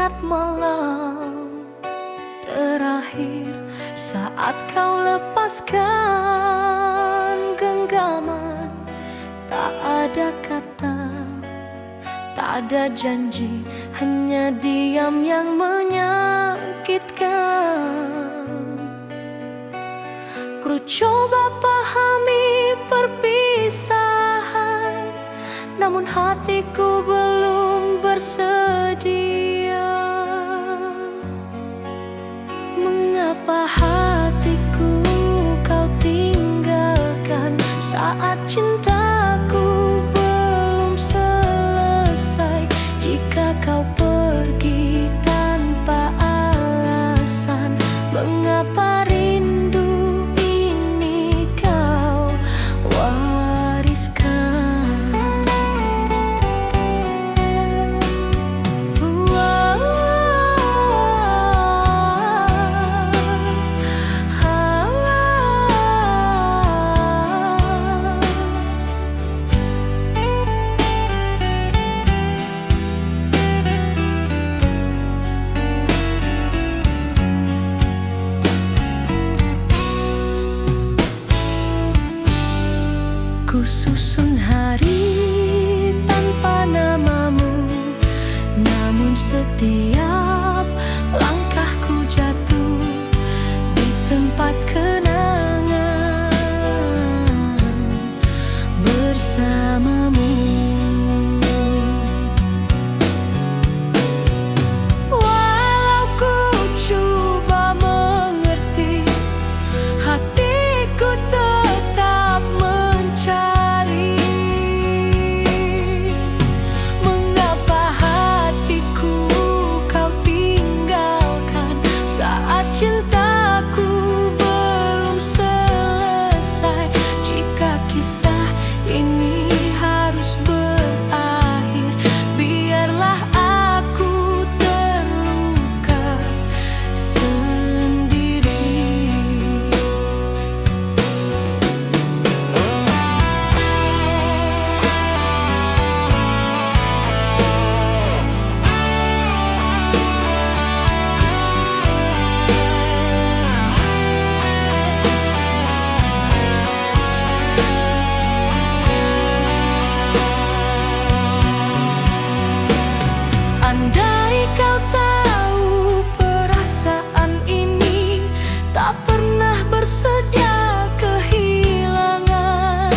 ingat malam terakhir saat kau lepaskan genggaman. Tak ada kata, tak ada janji, hanya diam yang menyakitkan. Ku coba pahami perpisahan, namun hatiku belum bersedia. Mengapa hatiku kau tinggalkan saat cintaku belum selesai? Jika kau pergi tanpa alasan, mengapa rindu ini kau wariskan? Ku susun hari tanpa namamu, namun setiap langkahku jatuh di tempat kenangan bersamamu. Walau ku coba mengerti, hatiku tetap mencari. Mengapa hatiku kau tinggalkan saat cintaku belum selesai? Jika kisah ini harus berakhir, biarlah aku terluka sendiri. Andai kau tahu perasaan ini tak pernah bersedia kehilangan,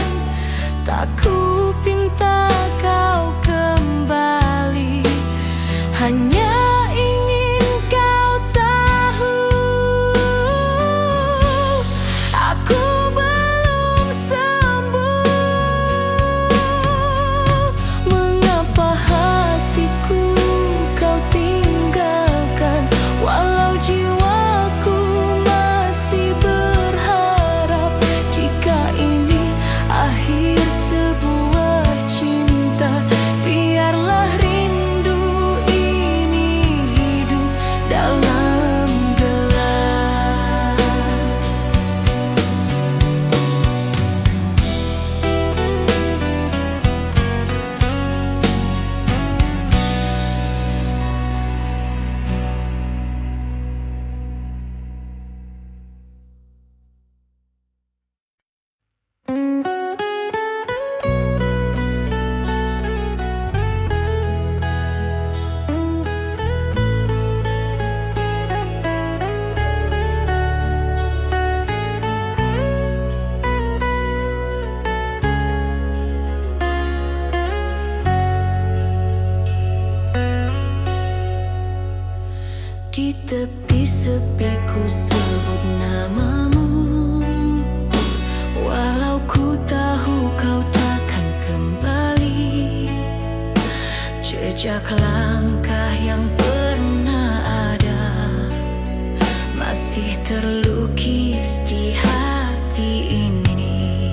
tak ku pinta kau kembali, hanya ingin kau tahu aku belum sembuh. Mengapa hatiku kau tinggalkan, walau jiwaku masih berharap? Jika ini akhir sebuah cinta, biarlah rindu ini hidup dalam gelap. Di tepi sepi ku sebut namamu, walau ku tahu kau takkan kembali. Jejak langkah yang pernah ada masih terlukis di hati ini.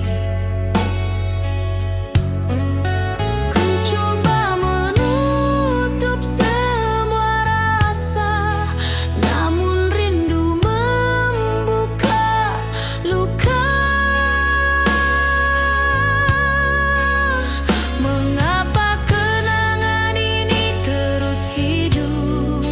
Ku coba menutup semua rasa, namun rindu membuka luka. Mengapa kenangan ini terus hidup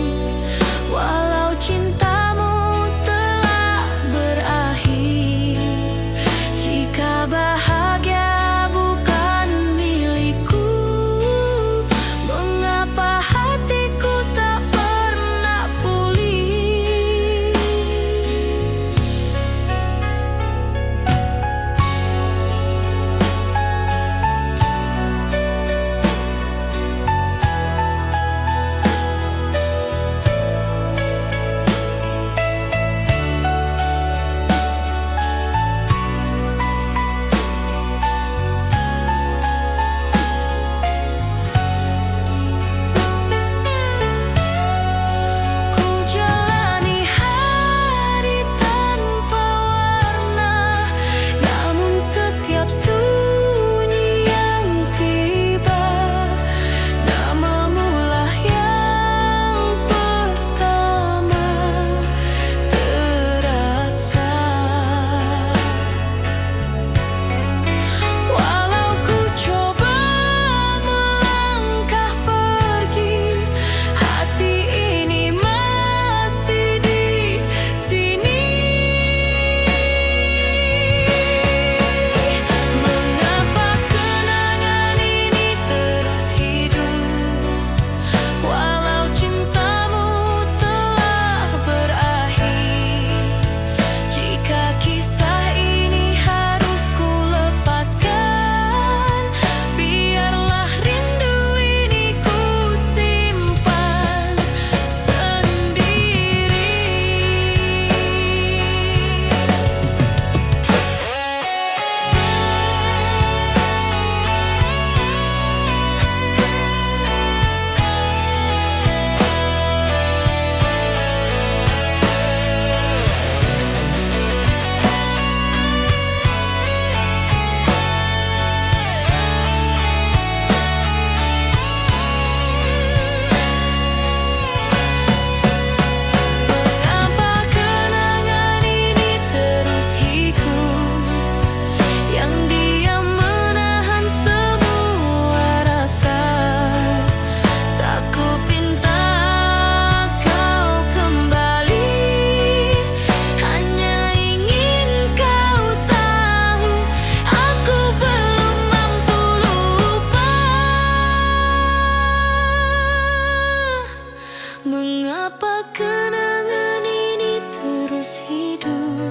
terus hidup.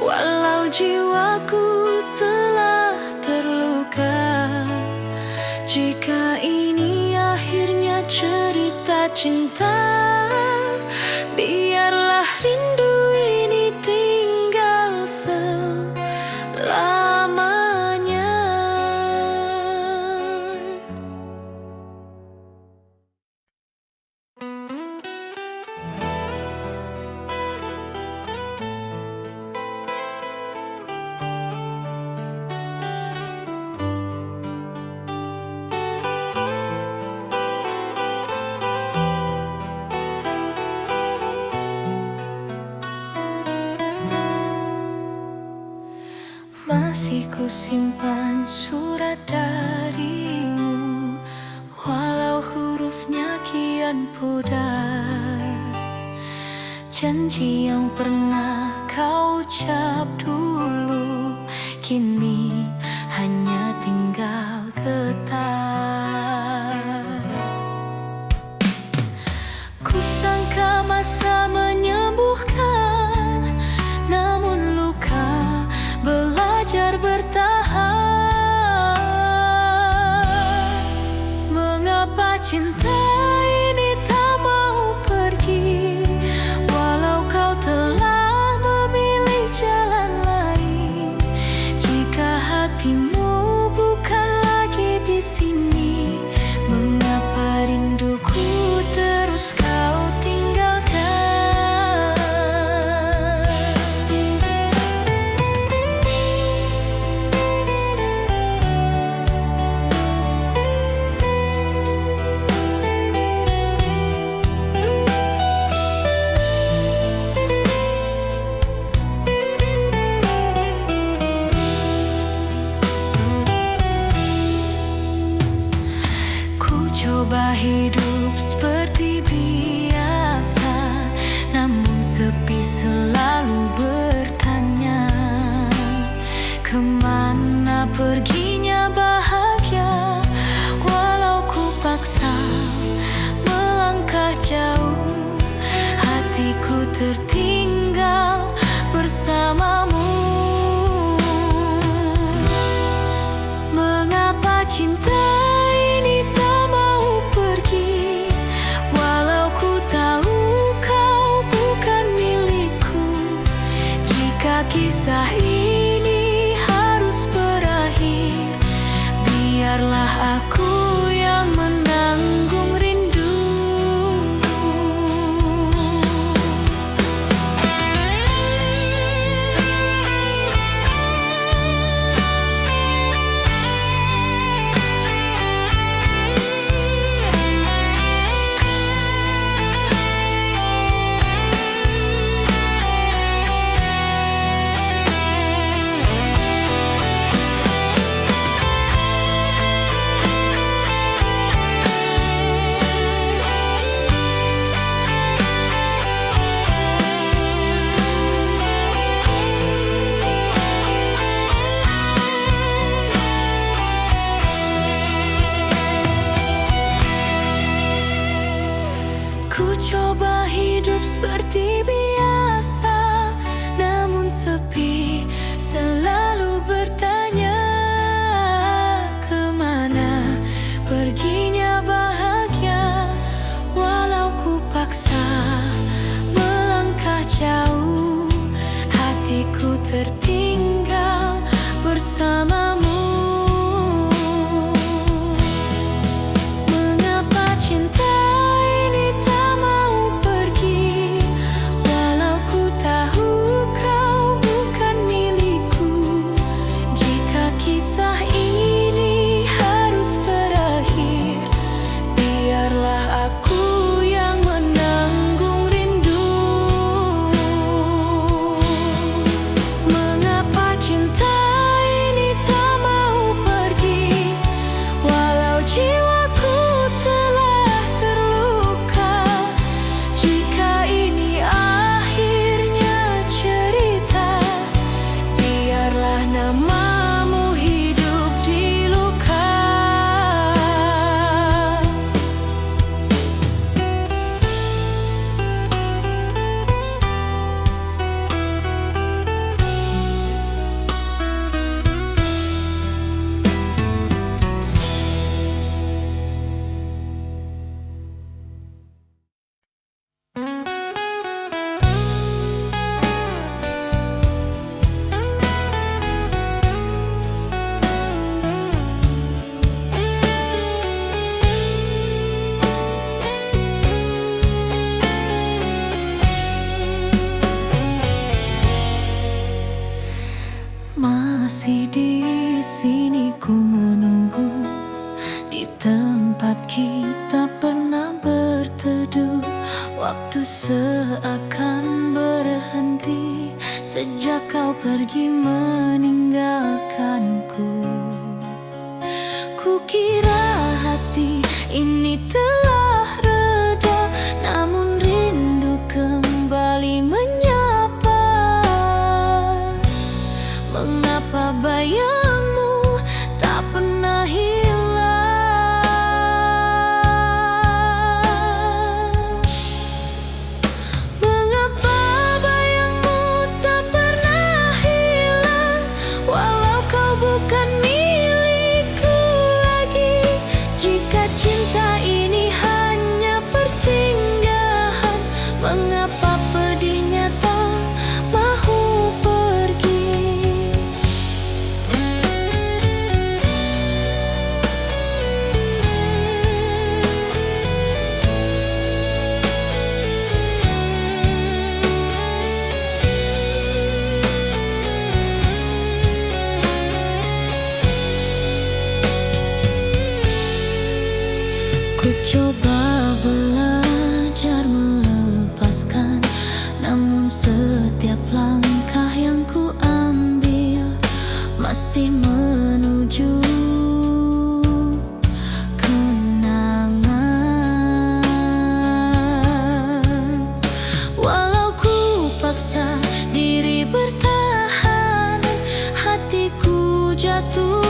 Walau jiwaku telah terluka, jika ini akhirnya cerita cinta, biarlah rindu ini tinggal selamanya. Masih ku simpan surat darimu, walau hurufnya kian pudar. Janji yang pernah kau ucap dulu, kini hanya tinggal getar. Kusangka masa menyembuhkan, namun luka belajar bertahan. Mengapa cinta ini tak mau pergi, walau kau telah memilih jalan lain? Jika hatimu bukan lagi di sini, mengapa rinduku terus kau tinggalkan? Ku coba hidup seperti biasa, namun sepi selalu bertanya, kemana perginya bahagia? Walau ku paksa melangkah jauh, hatiku tertinggal bersamamu. Mengapa cinta ini tak mau pergi, walau ku tahu kau bukan milikku? Jika kisah ini harus berakhir, biarlah aku yang menanggung rindu. Ku coba hidup seperti biasa, namun sepi selalu bertanya, kemana perginya bahagia? Walau ku paksa melangkah jauh, hatiku tertinggal bersamamu. Mengapa cinta mengapa Ingat kita pernah berteduh, waktu seakan berhenti sejak kau pergi meninggalkanku. Kukira hati ini telah reda, namun rindu kembali menyapa. Mengapa bayangmu tak pernah hilang? Mengapa bayangmu tak pernah hilang, walau kau bukan milikku lagi. Jika cinta ini hanya persinggahan, mengapa pedihnya tak mahu pergi? Ku coba belajar melepaskan, namun setiap langkah yang ku ambil masih menuju kenangan. Walau ku paksa diri bertahan, hatiku jatuh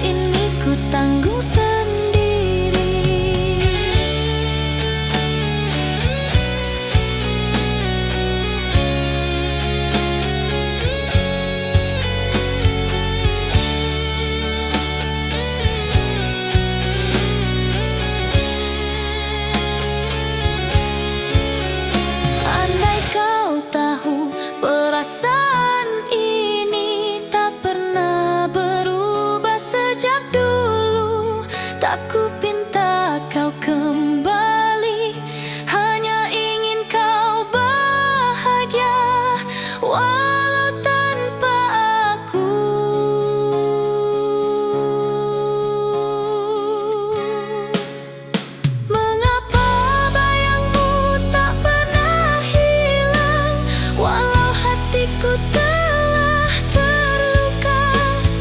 ini ku tanggung sendiri. Andai kau tahu perasaan ini tak pernah berubah sejak dulu, tak ku pinta kau kembali, hanya ingin kau bahagia walau tanpa aku. Mengapa bayangmu tak pernah hilang, walau hatiku telah terluka.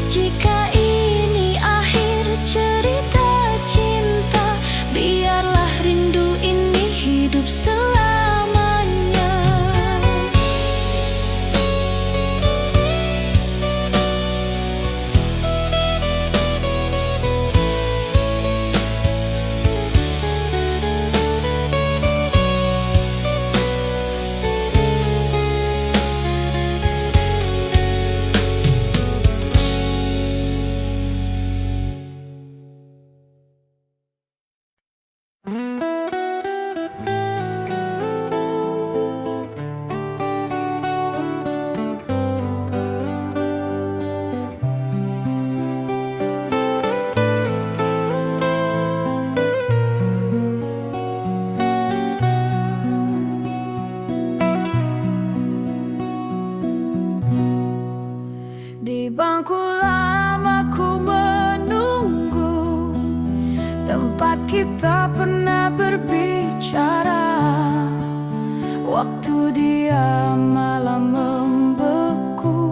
Jika ini akhir cerita cinta, biarlah rindu ini hidup selamanya. Di bangku lama ku menunggu, tempat kita pernah berbicara. Waktu diam malam membeku,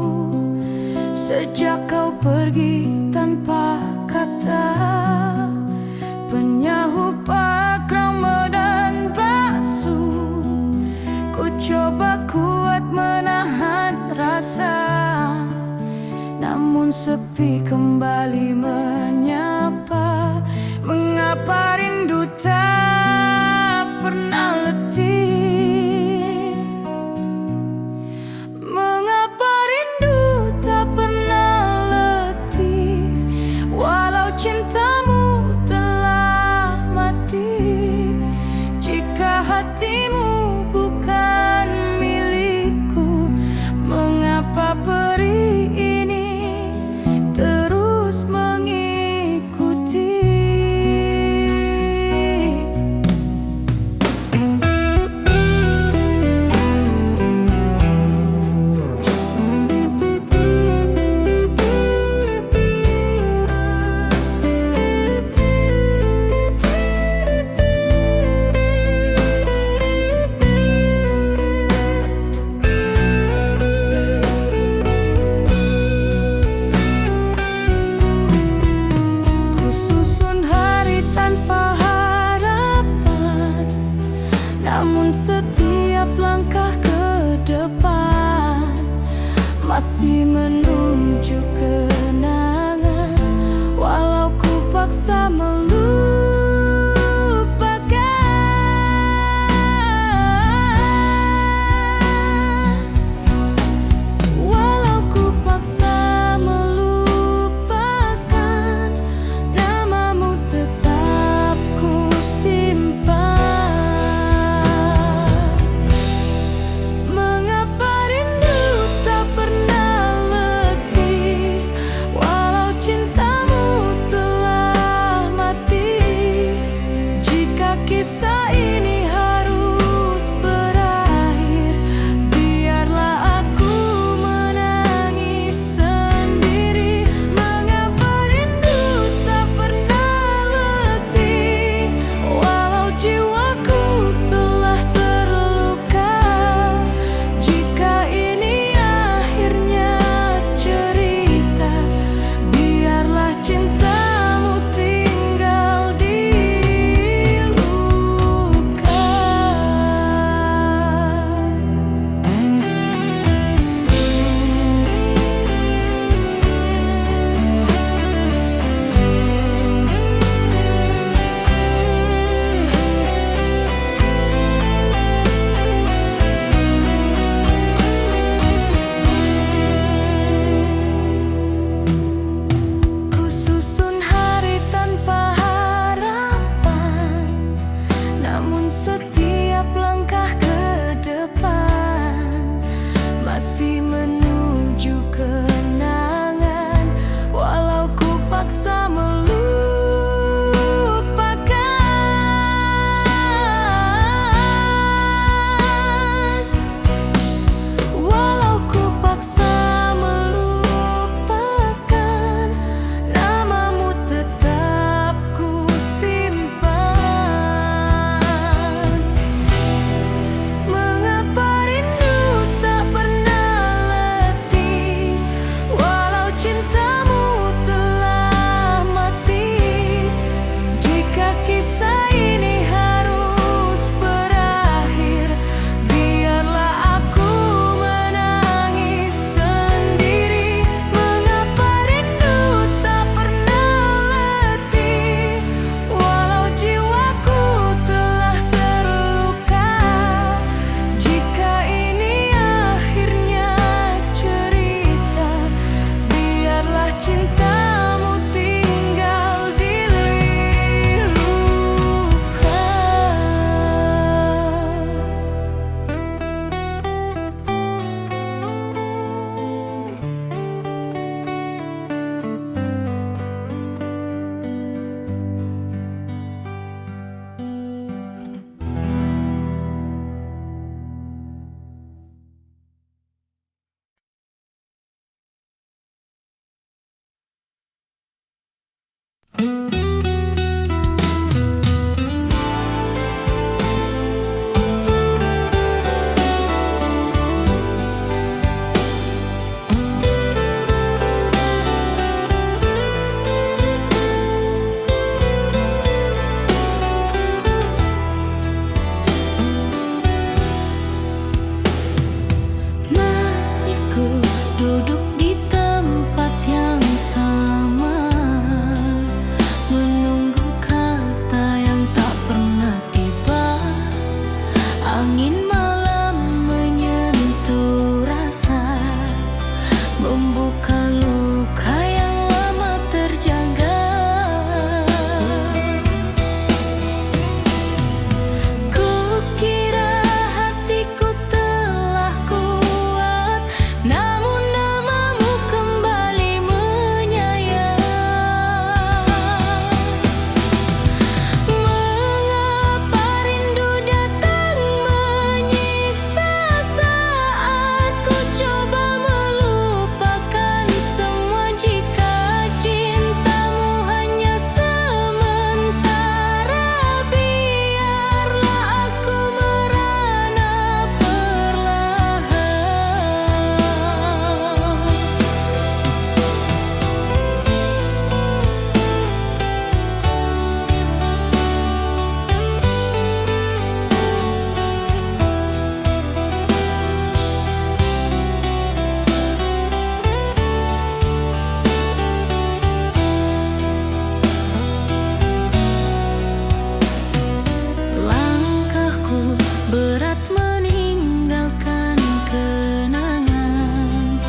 sejak kau pergi tanpa kata. Penyahu pakrama dan basuh, ku coba kuat menahan rasa, namun sepi kembali menyapa. Mengapa rindu tak pernah letih? Mengapa rindu tak pernah letih, walau cintamu telah mati. Jika hatimu bukan Masih ku duduk di tempat yang sama, menunggu kata yang tak pernah tiba. Angin malam menyentuh rasa, membuka luka yang lama terjaga. Kukira hatiku telah kuat, namun namamu kembali menyayat. Mengapa rindu datang menyiksa saat ku coba melupakan semua? Jika cintamu hanya sementara, biarlah aku merana perlahan. Langkahku berat meninggalkan kenangan,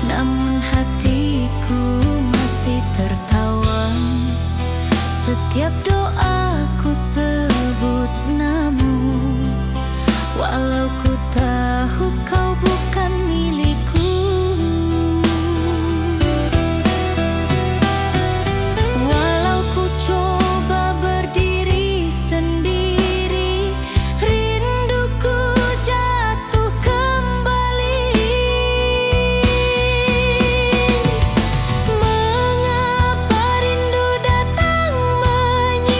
namun hatiku masih tertawa. Setiap doaku sebut namamu, walau ku tahu kau bukan milikku. Walau ku coba berdiri sendiri, rinduku jatuh kembali. Mengapa rindu datang menyiksa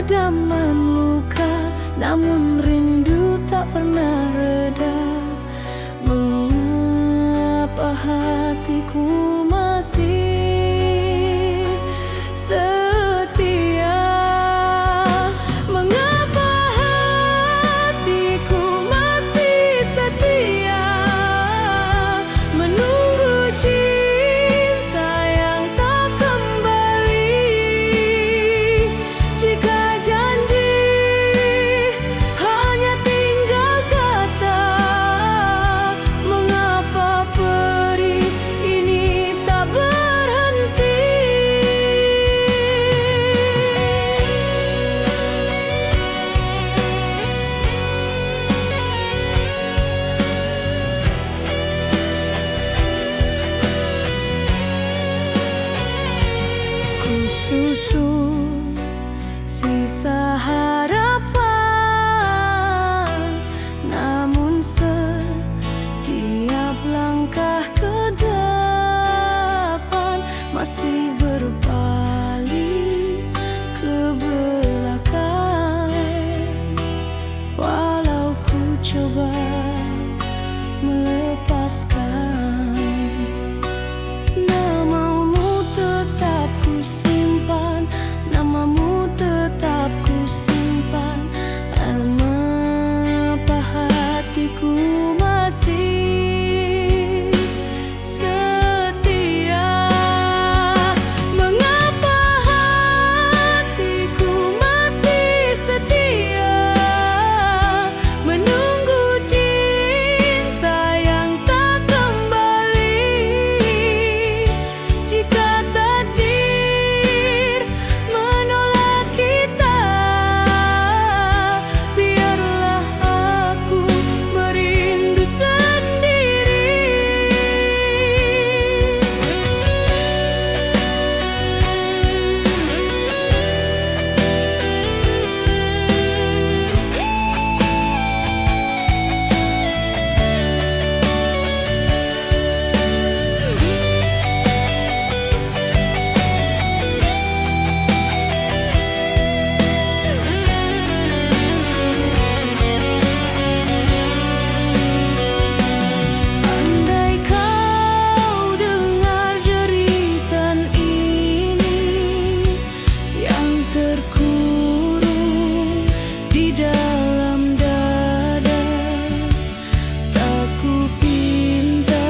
peredaman luka, namun rindu tak pernah reda. Mengapa hatiku masih setia? Mengapa hatiku masih setia menunggu cinta yang tak kembali? Jika janji hanya tinggal kata, mengapa perih ini tak berhenti? Ku susun sisa harapan, namun setiap langkah ke depan masih berpaling ke belakang. Walau ku coba melepaskan, namamu tetap ku simpan, namamu tetap ku simpan. Mengapa hatiku masih setia? Mengapa hatiku masih setia menunggu cinta yang tak kembali? Jika takdir menolak kita, biarlah aku merindu sendiri. Andai kau dengar jeritan ini yang terkurung di dalam dada, tak kupinta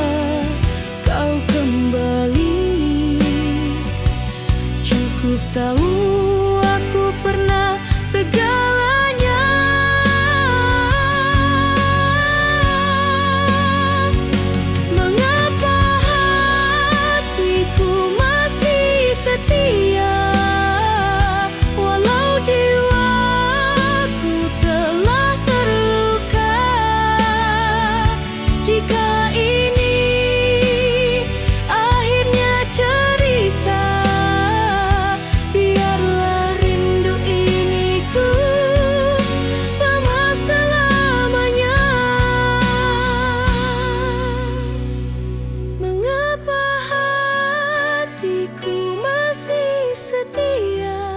kau kembali. Cukup tahu aku pernah segalanya. Mengapa hatiku masih setia walau jiwaku telah terluka? Jika ini akhirnya cerita, biarlah rindu ini ku bawa selamanya. Mengapa hatiku masih setia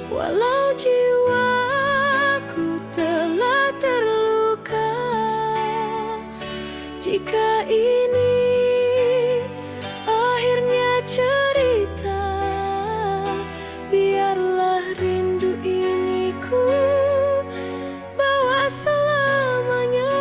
walau jiwaku telah terluka? Jika ini akhirnya cerita, biarlah rindu ini ku bawa selamanya.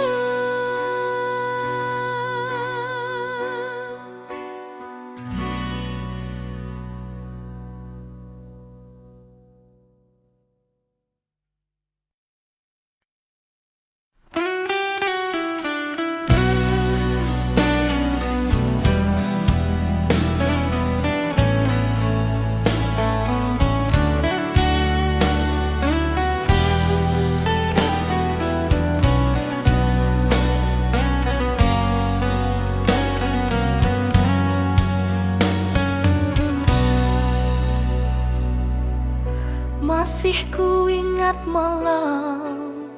Masih ku ingat malam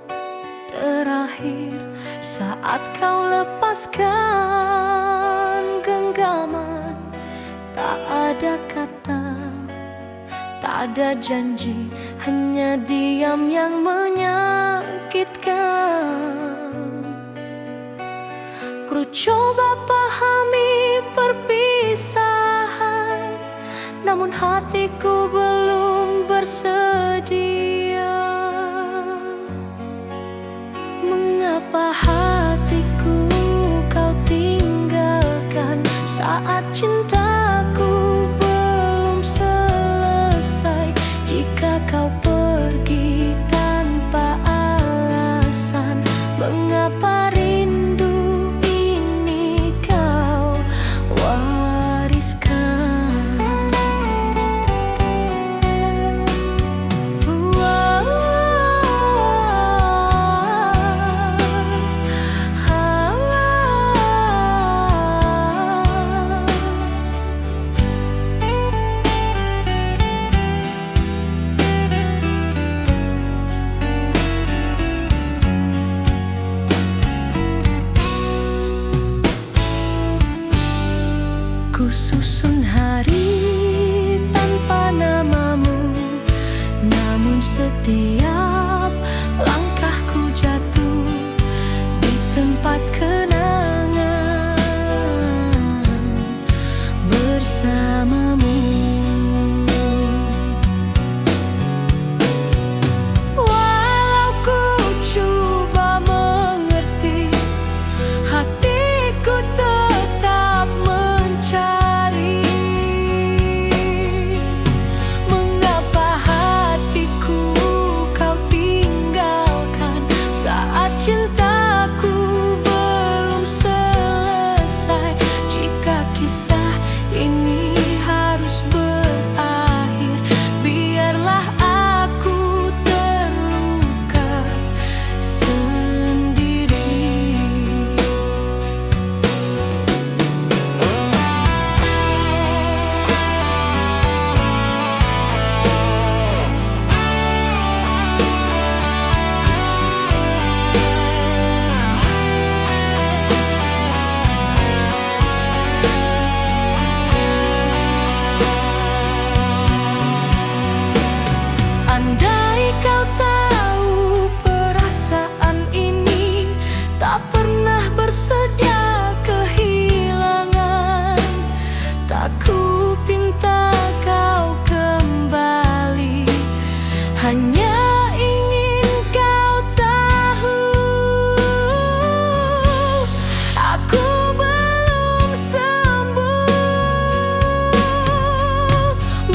terakhir saat kau lepaskan genggaman. Tak ada kata, tak ada janji, hanya diam yang menyakitkan. Ku coba pahami perpisahan, namun hatiku belum bersedia. Mengapa hatiku kau tinggalkan saat cintaku belum selesai? Jika kau pergi tanpa alasan, mengapa rindu ini kau wariskan? Ku susun hari tanpa namamu, namun setiap langkahku jatuh di tempat kenangan bersamamu. Walau ku coba mengerti, hatiku tetap mencari. Mengapa hatiku kau tinggalkan saat cintaku belum selesai? Jika kisah ini harus berakhir, biarlah aku terluka sendiri. Andai kau tahu perasaan ini tak pernah bersedia kehilangan, tak ku pinta kau kembali, hanya ingin kau tahu aku belum sembuh.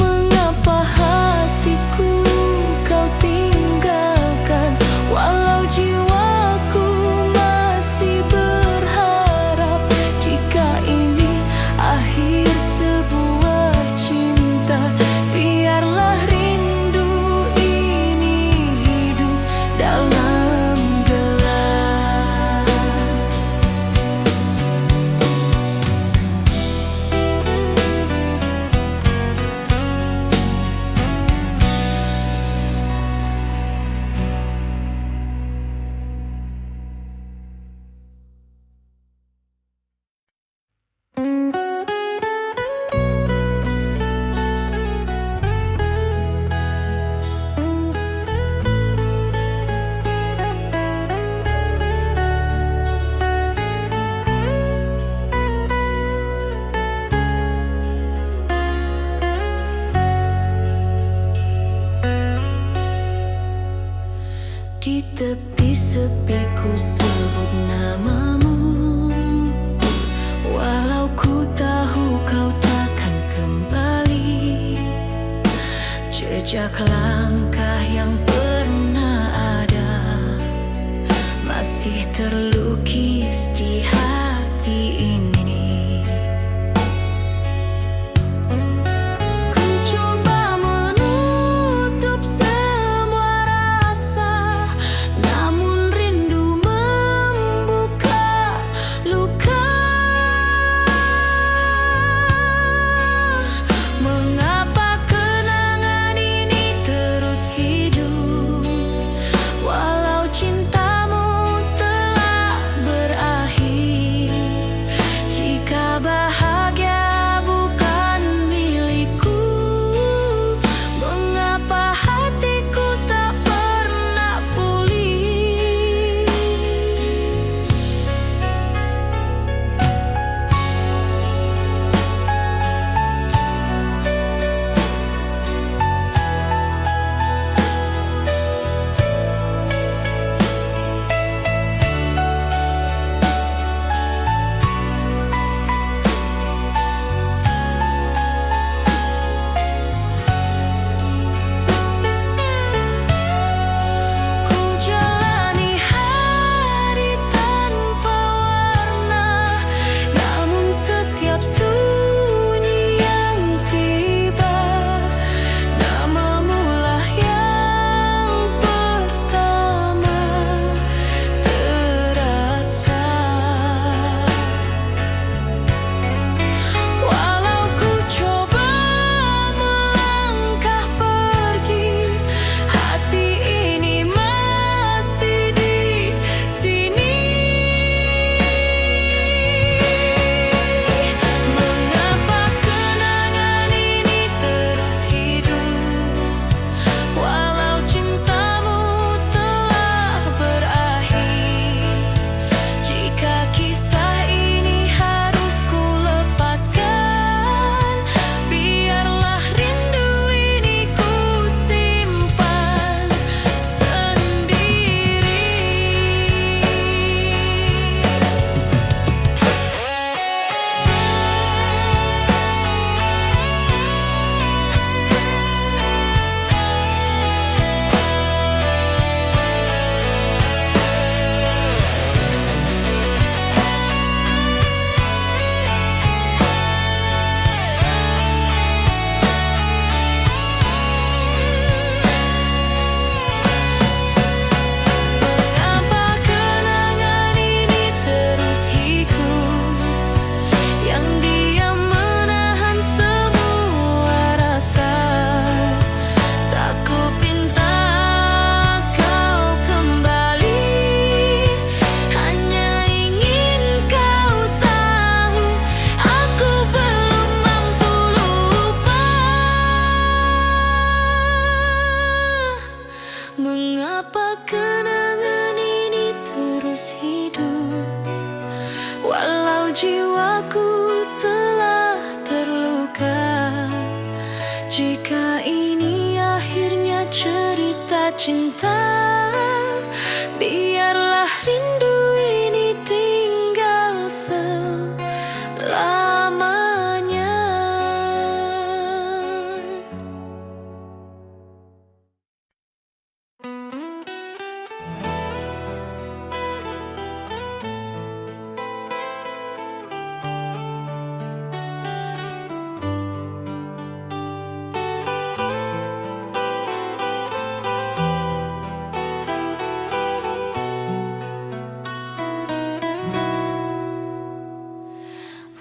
Mengapa hatiku kau tinggalkan, walau jiwaku masih berharap? Jika ini akhir sebuah cinta, biarlah rindu ini hidup dalam gelap. Di tepi sepi ku sebut namamu, walau ku tahu kau takkan kembali. Jejak langkah yang pernah ada masih terlukis di hati ini. Ku coba menutup semua rasa, namun rindu membuka luka. Mengapa kenangan ini terus jiwaku telah terluka. Jika ini akhirnya cerita cinta, biarlah rindu ini tinggal selamanya.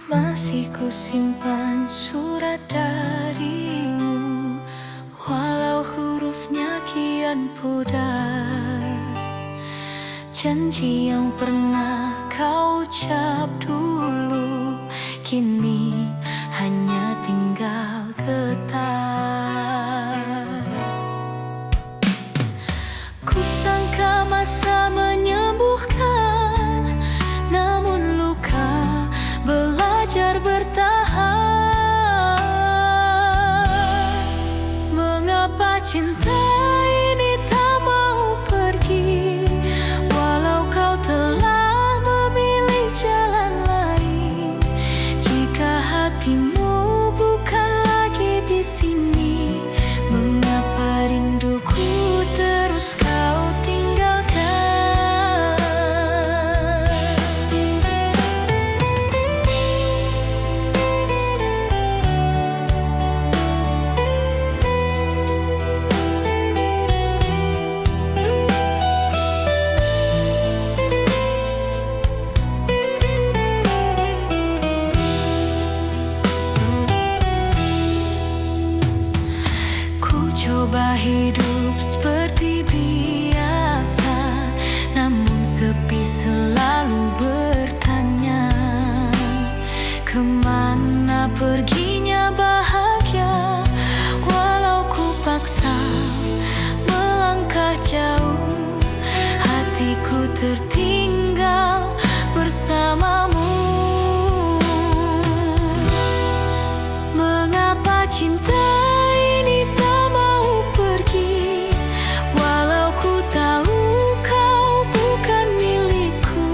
Masih ku simpan surat darimu, walau hurufnya kian pudar. Janji yang pernah kau ucap dulu, kini hanya tinggal getar. Kusangka masa menyembuhkan, namun luka belajar bertahan. Mengapa cinta ini tak mau pergi, walau kau telah memilih jalan lain? Jika hatimu bukan lagi di sini, mengapa rinduku terus kau tinggalkan? Ku coba hidup seperti biasa, namun sepi selalu bertanya, kemana perginya bahagia? Walau ku paksa melangkah jauh, hatiku tertinggal bersamamu. Mengapa cinta ini tak mau pergi, walau ku tahu kau bukan milikku?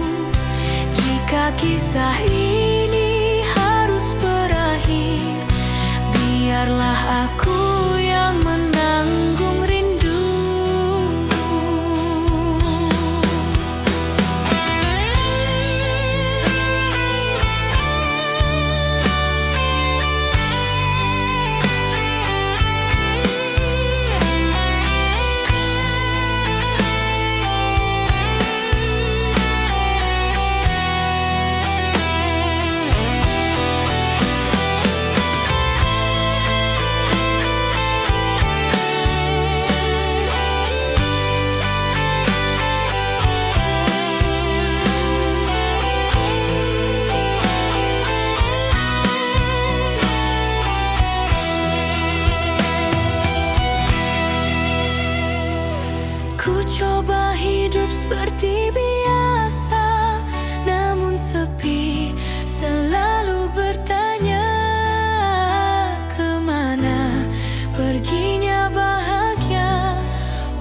Jika kisah ini harus berakhir, biarlah aku yang menanggung rindu. Ku coba hidup seperti biasa, namun sepi selalu bertanya, kemana perginya bahagia?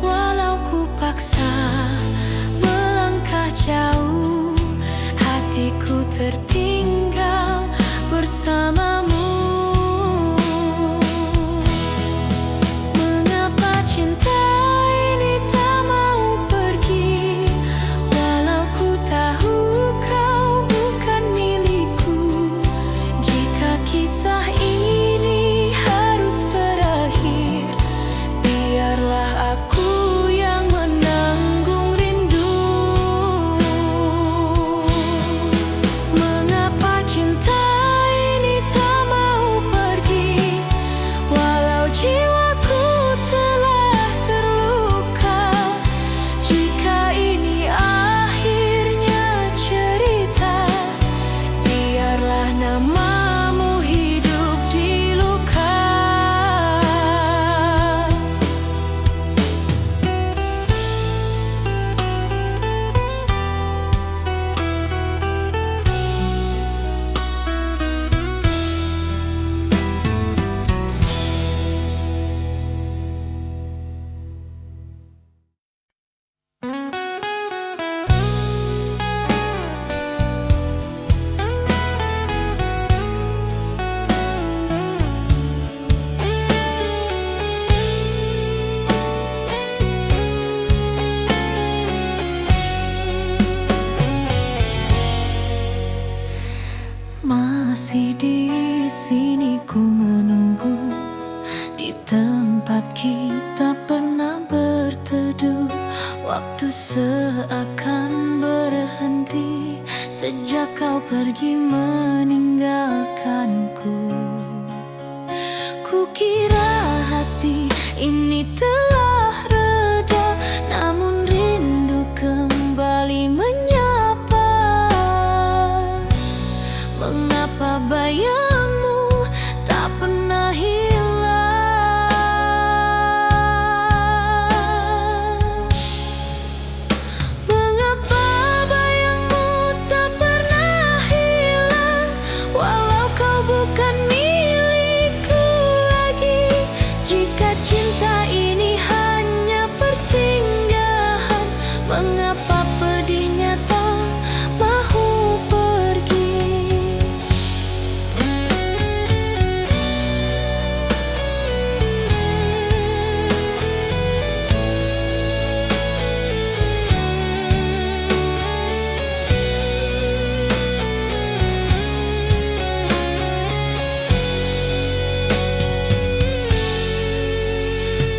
Walau ku paksa melangkah jauh, hatiku tertinggal bersamamu. Mengapa cinta ini tak mau pergi, walau ku tahu kau bukan milikku? Jika kisah ini harus berakhir, biarlah aku yang menanggung rindu. Mengapa cinta ini tak masih di sini ku menunggu di tempat kita pernah berteduh. Waktu seakan berhenti sejak kau pergi meninggalkanku. Kukira hati ini telah reda, namun rindu kembali menyapa. Mengapa bayangmu tak pernah hilang? Mengapa bayangmu tak pernah hilang, walau kau bukan milikku lagi. Jika cinta ini hanya persinggahan, mengapa pedihnya tak mahu pergi?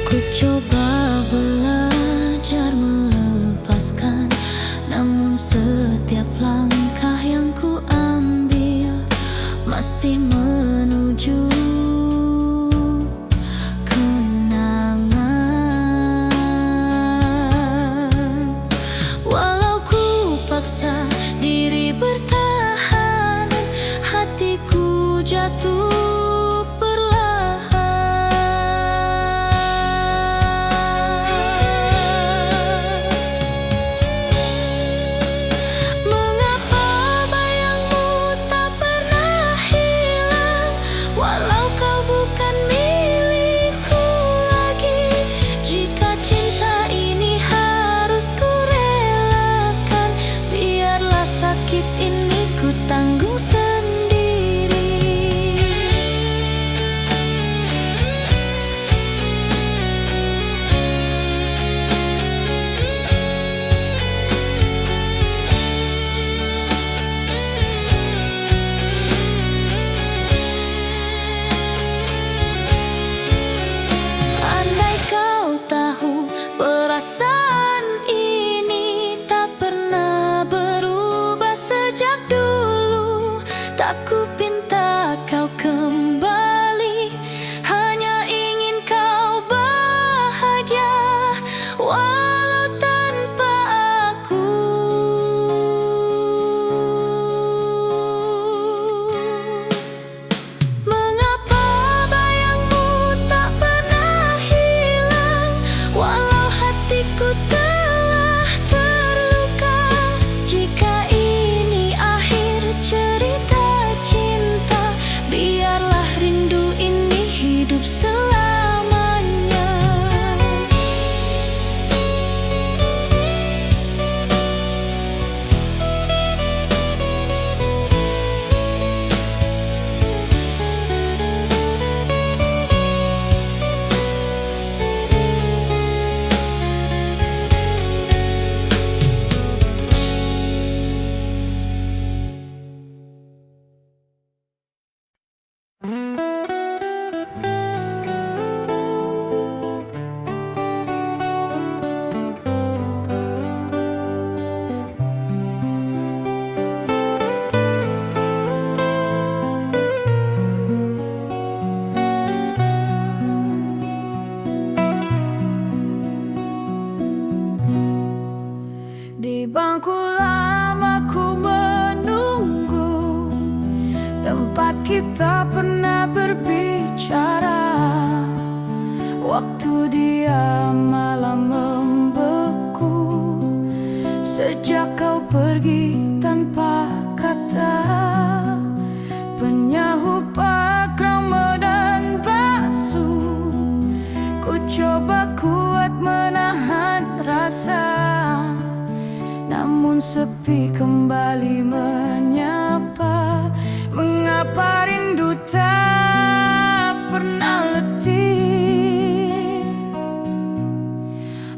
Ku coba belajar melepaskan, namun setiap langkah yang ku ambil masih menuju kenangan. Walau ku paksa diri bertahan, hatiku jatuh ini ku tanggung sendiri. Andai kau tahu perasaan ini tak pernah berubah sejak dulu, tak ku pinta kau kembali, hanya ingin kau bahagia walau tanpa aku. Mengapa bayangmu tak pernah hilang, walau hatiku telah terluka. Jika ini akhir cerita cinta, biarlah rindu ini hidup selamanya. Di bangku lama ku menunggu tempat kita pernah berbicara. Waktu diam malam membeku sejak kau pergi tanpa kata. Penyahu pakrama dan basuh, ku coba kuat menahan rasa, namun sepi kembali menyapa. Mengapa rindu tak pernah letih?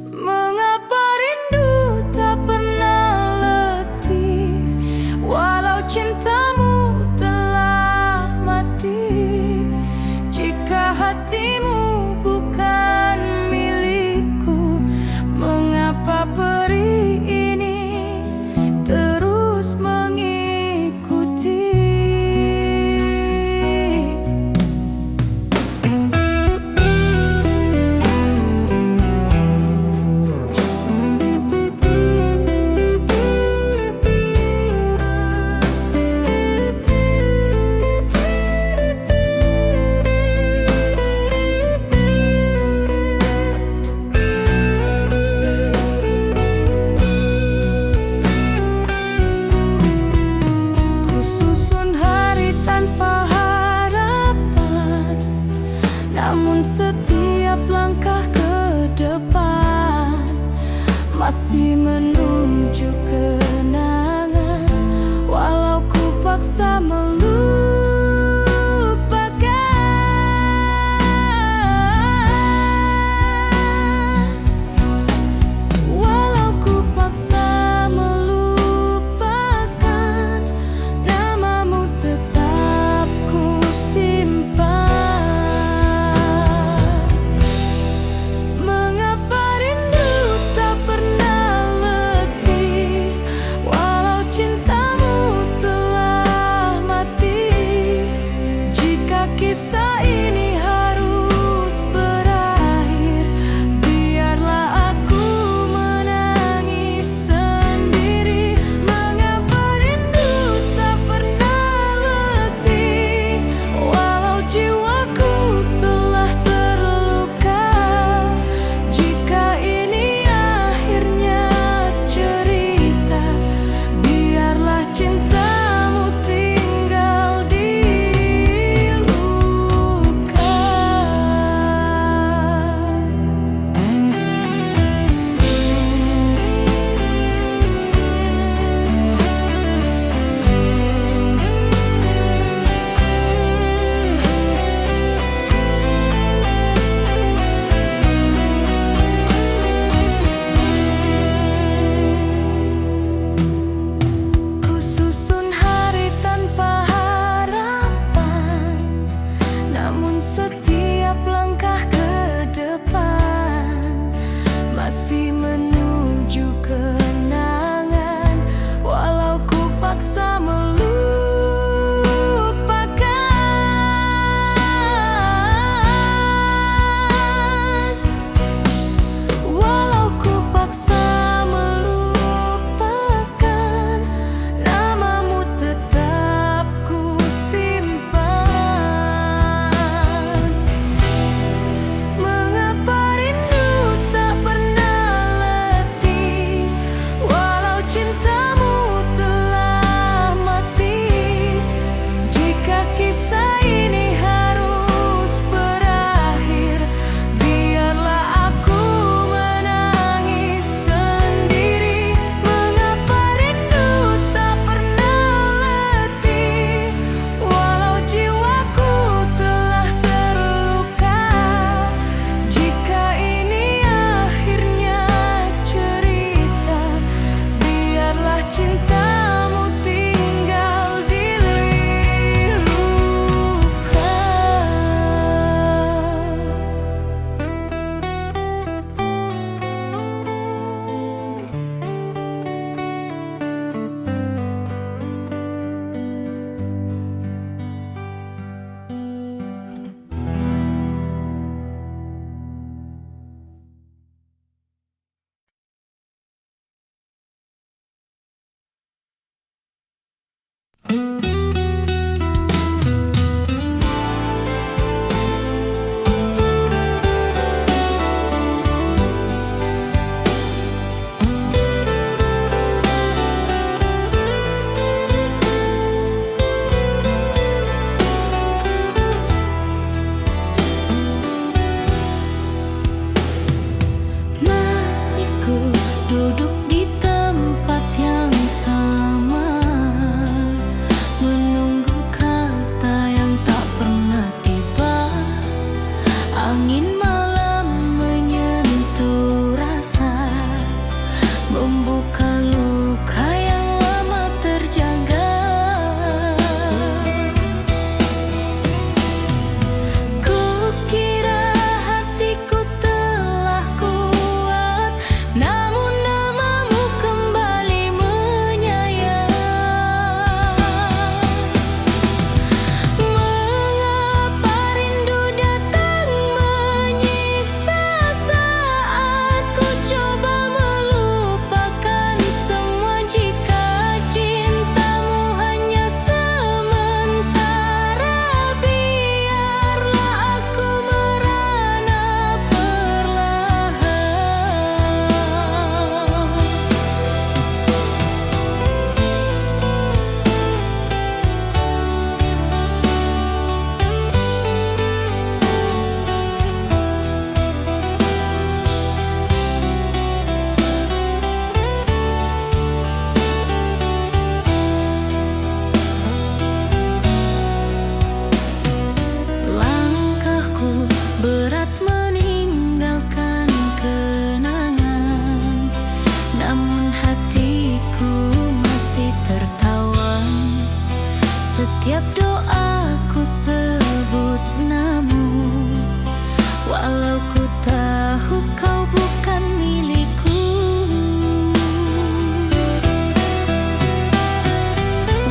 Mengapa rindu tak pernah letih, walau cintamu telah Masih ku duduk di tempat yang sama, menunggu kata yang tak pernah tiba. Angin malam menyentuh rasa, membuka luka yang lama terjaga. Kukira hatiku telah kuat, namun namamu kembali menyayat. Mengapa rindu datang menyiksa saat ku coba melupakan semua? Jika cintamu hanya sementara, biarlah aku merana perlahan. Langkahku berat meninggalkan kenangan, namun hatiku masih tertawan. Setiap doaku sebut namamu, walau ku tahu kau bukan milikku.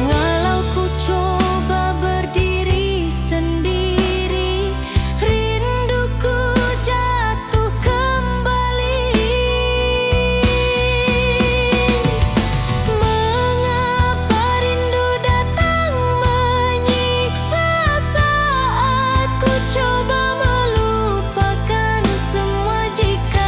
Walau ku coba berdiri sendiri, rinduku jatuh kembali. Mengapa rindu datang menyiksa saat ku coba melupakan semua? Jika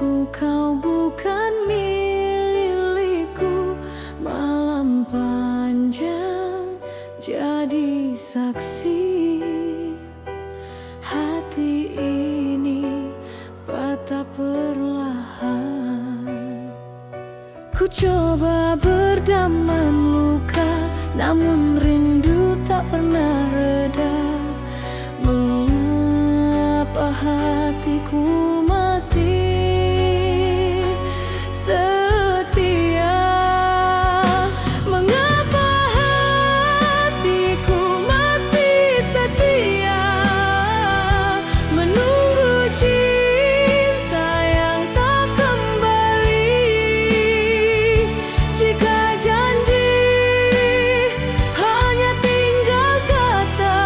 tahu kau bukan milikku. Malam panjang jadi saksi, hati ini patah perlahan. Ku coba berdamai luka, namun rindu tak pernah reda. Mengapa hatiku masih setia? Mengapa hatiku masih setia menunggu cinta yang tak kembali? Jika janji hanya tinggal kata,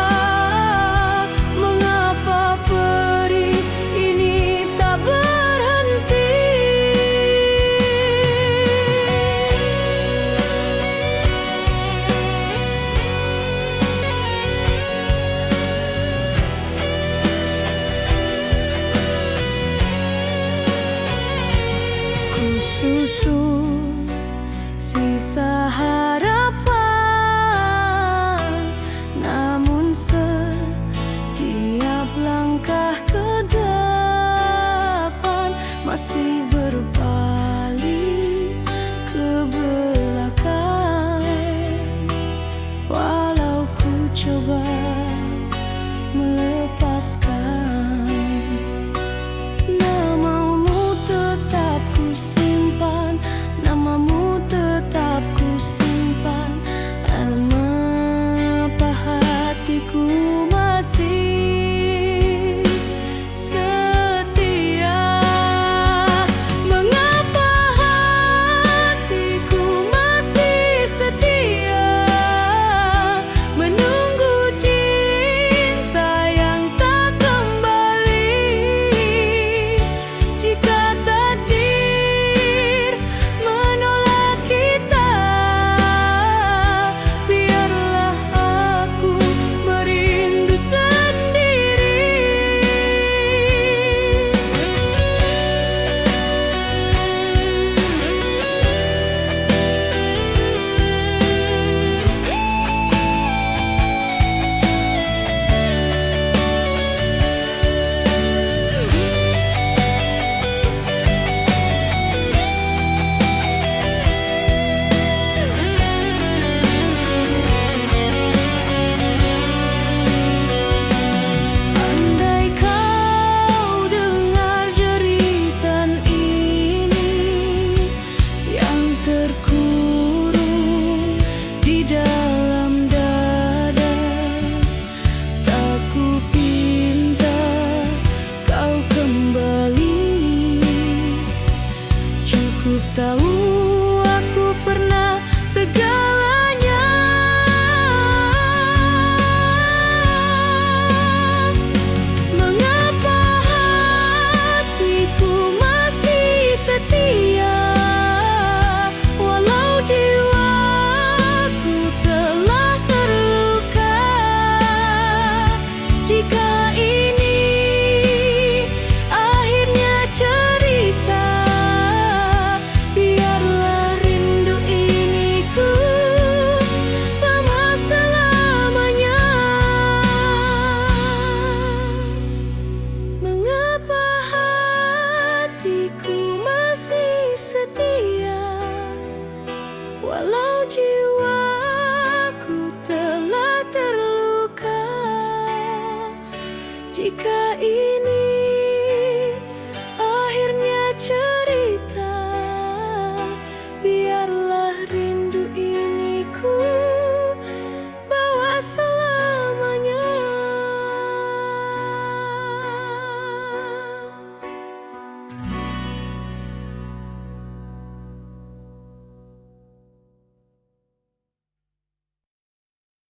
mengapa perih ini tak berhenti? Ku susun sisa harapan, namun setiap langkah ke depan masih berpaling ke belakang. Walau ku coba melepaskan, namamu tetap ku simpan, namamu tetap ku simpan. Mengapa hatiku masih setia? Mengapa hatiku masih setia menunggu cinta yang tak kembali? Jika takdir menolak kita, biarlah aku merindu sendiri. Andai kau dengar jeritan ini yang terkurung di dalam dada, tak kupinta kau kembali. Cukup tahu